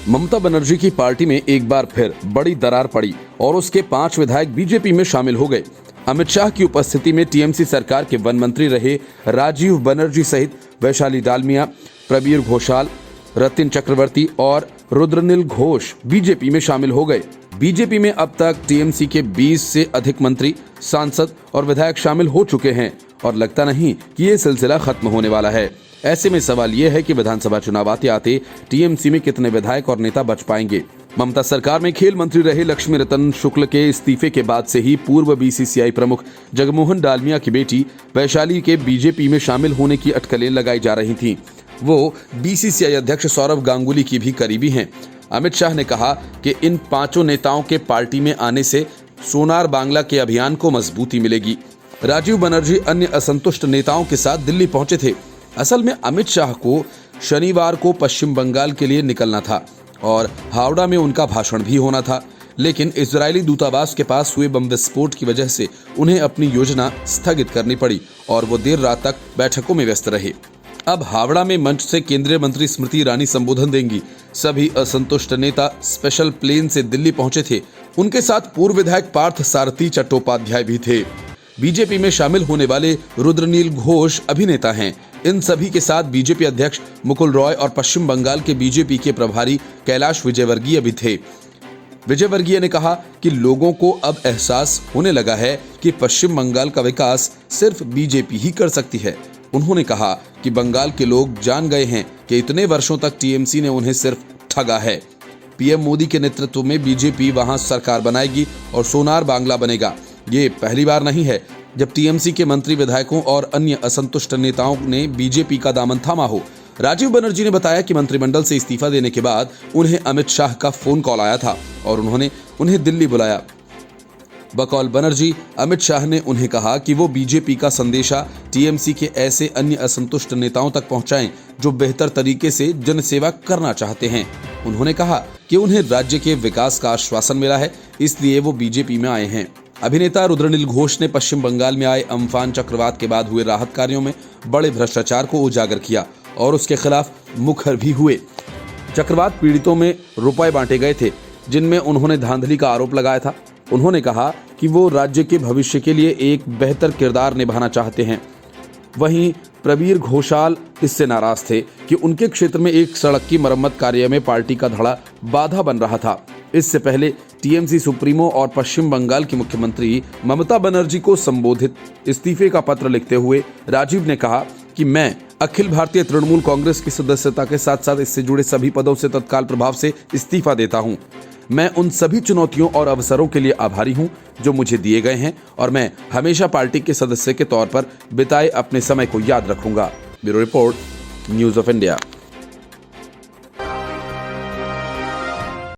ममता बनर्जी की पार्टी में एक बार फिर बड़ी दरार पड़ी और उसके 5 विधायक बीजेपी में शामिल हो गए। अमित शाह की उपस्थिति में टीएमसी सरकार के वन मंत्री रहे राजीव बनर्जी सहित वैशाली डालमिया, प्रबीर घोषाल, रतिन चक्रवर्ती और रुद्रनील घोष बीजेपी में शामिल हो गए। बीजेपी में अब तक टीएमसी के 20 से अधिक मंत्री, सांसद और विधायक शामिल हो चुके हैं और लगता नहीं कि ये सिलसिला खत्म होने वाला है। ऐसे में सवाल ये है कि विधानसभा चुनाव आते आते टीएमसी में कितने विधायक और नेता बच पाएंगे। ममता सरकार में खेल मंत्री रहे लक्ष्मी रतन शुक्ल के इस्तीफे के बाद से ही पूर्व बीसीसीआई प्रमुख जगमोहन डालमिया की बेटी वैशाली के बीजेपी में शामिल होने की अटकलें लगाई जा रही थीं। वो बीसीसीआई अध्यक्ष सौरव गांगुली की भी करीबी हैं। अमित शाह ने कहा कि इन 5 नेताओं के पार्टी में आने से सोनार बांग्ला के अभियान को मजबूती मिलेगी। राजीव बनर्जी अन्य असंतुष्ट नेताओं के साथ दिल्ली पहुंचे थे। असल में अमित शाह को शनिवार को पश्चिम बंगाल के लिए निकलना था और हावड़ा में उनका भाषण भी होना था, लेकिन इजरायली दूतावास के पास हुए बम विस्फोट की वजह से उन्हें अपनी योजना स्थगित करनी पड़ी और वो देर रात तक बैठकों में व्यस्त रहे। अब हावड़ा में मंच से केंद्रीय मंत्री स्मृति ईरानी संबोधन देंगी। सभी असंतुष्ट नेता स्पेशल प्लेन से दिल्ली पहुंचे थे। उनके साथ पूर्व विधायक पार्थ सारथी चट्टोपाध्याय भी थे। बीजेपी में शामिल होने वाले रुद्रनील घोष अभिनेता हैं। इन सभी के साथ बीजेपी अध्यक्ष मुकुल रॉय और पश्चिम बंगाल के बीजेपी के प्रभारी कैलाश विजयवर्गीय भी थे। विजयवर्गीय ने कहा कि लोगों को अब एहसास होने लगा है कि पश्चिम बंगाल का विकास सिर्फ बीजेपी ही कर सकती है। उन्होंने कहा कि बंगाल के लोग जान गए हैं कि इतने वर्षों तक टीएमसी ने उन्हें सिर्फ ठगा है। पीएम मोदी के नेतृत्व में बीजेपी वहां सरकार बनाएगी और सोनार बांग्ला बनेगा। ये पहली बार नहीं है जब टीएमसी के मंत्री, विधायकों और अन्य असंतुष्ट नेताओं ने बीजेपी का दामन थामा हो। राजीव बनर्जी ने बताया कि मंत्रिमंडल से इस्तीफा देने के बाद उन्हें अमित शाह का फोन कॉल आया था और उन्होंने उन्हें दिल्ली बुलाया। बकौल बनर्जी, अमित शाह ने उन्हें कहा कि वो बीजेपी का संदेशा टीएमसी के ऐसे अन्य असंतुष्ट नेताओं तक पहुंचाएं जो बेहतर तरीके से जनसेवा करना चाहते हैं। उन्होंने कहा कि उन्हें राज्य के विकास का आश्वासन मिला है, इसलिए वो बीजेपी में आए हैं। अभिनेता रुद्रनील घोष ने पश्चिम बंगाल में आए अम्फान चक्रवात के बाद हुए राहत कार्यों में बड़े भ्रष्टाचार को उजागर किया और उसके खिलाफ मुखर भी हुए। चक्रवात पीड़ितों में रुपए बांटे गए थे जिनमें उन्होंने धांधली का आरोप लगाया था। उन्होंने कहा कि वो राज्य के भविष्य के लिए एक बेहतर किरदार निभाना चाहते हैं। वहीं प्रबीर घोषाल इससे नाराज थे कि उनके क्षेत्र में एक सड़क की मरम्मत कार्य में पार्टी का धड़ा बाधा बन रहा था। इससे पहले टीएमसी सुप्रीमो और पश्चिम बंगाल की मुख्यमंत्री ममता बनर्जी को संबोधित इस्तीफे का पत्र लिखते हुए राजीव ने कहा कि मैं अखिल भारतीय तृणमूल कांग्रेस की सदस्यता के साथ साथ इससे जुड़े सभी पदों से तत्काल प्रभाव से इस्तीफा देता हूं। मैं उन सभी चुनौतियों और अवसरों के लिए आभारी हूं जो मुझे दिए गए हैं और मैं हमेशा पार्टी के सदस्य के तौर पर बिताए अपने समय को याद रखूंगा। Bureau report, news of India.